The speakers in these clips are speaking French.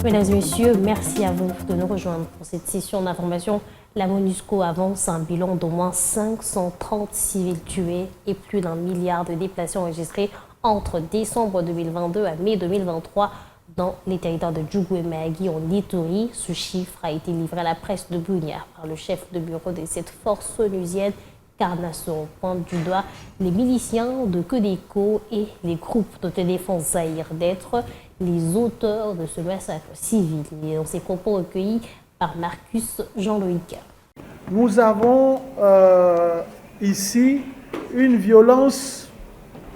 Mesdames et messieurs, merci à vous de nous rejoindre pour cette session d'information. La MONUSCO avance un bilan d'au moins 530 civils tués et plus d'1 milliard de déplacés enregistrés entre décembre 2022 à mai 2023 dans les territoires de Djougou et Mahagi en Ituri. Ce chiffre a été livré à la presse de Bunia par le chef de bureau de cette force onusienne, Carnasso. Pointe du doigt les miliciens de Codeco et les groupes d'autodéfense Zahir d'être les auteurs de ce massacre civil. Et dans ses propos recueillis par Marcus Jean-Loïc. Nous avons ici une violence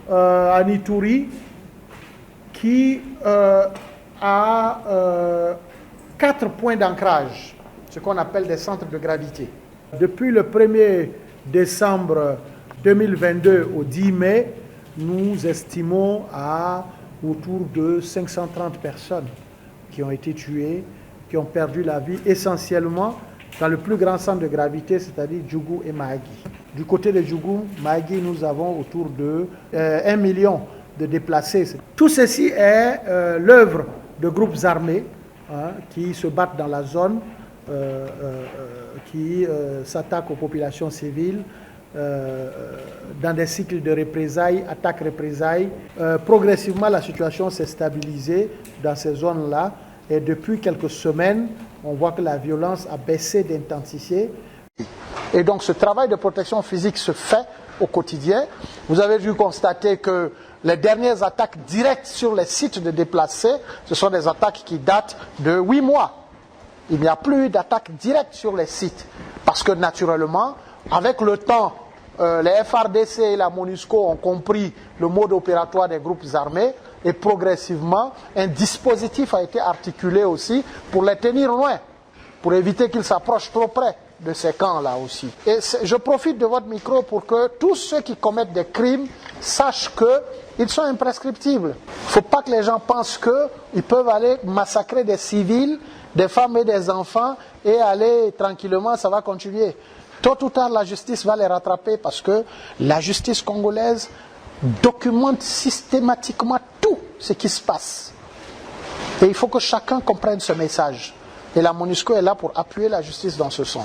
en Ituri qui a 4 points d'ancrage, ce qu'on appelle des centres de gravité. Depuis le 1er décembre 2022 au 10 mai, nous estimons à autour de 530 personnes qui ont été tuées, qui ont perdu la vie, essentiellement dans le plus grand centre de gravité, c'est-à-dire Djougou et Mahagi. Du côté de Djougou, Mahagi, nous avons autour de 1 million de déplacés. Tout ceci est l'œuvre de groupes armés qui se battent dans la zone, qui s'attaquent aux populations civiles, dans des cycles de représailles, attaques-représailles. Progressivement, la situation s'est stabilisée dans ces zones-là et depuis quelques semaines, on voit que la violence a baissé d'intensité. Et donc ce travail de protection physique se fait au quotidien. Vous avez dû constater que les dernières attaques directes sur les sites de déplacés, ce sont des attaques qui datent de 8 mois. Il n'y a plus d'attaques directes sur les sites parce que naturellement, avec le temps, les FRDC et la MONUSCO ont compris le mode opératoire des groupes armés et progressivement, un dispositif a été articulé aussi pour les tenir loin, pour éviter qu'ils s'approchent trop près de ces camps-là aussi. Et je profite de votre micro pour que tous ceux qui commettent des crimes sachent qu'ils sont imprescriptibles. Il ne faut pas que les gens pensent qu'ils peuvent aller massacrer des civils, des femmes et des enfants et aller tranquillement, ça va continuer. Tôt ou tard, la justice va les rattraper parce que la justice congolaise documente systématiquement tout ce qui se passe. Et il faut que chacun comprenne ce message. Et la MONUSCO est là pour appuyer la justice dans ce sens.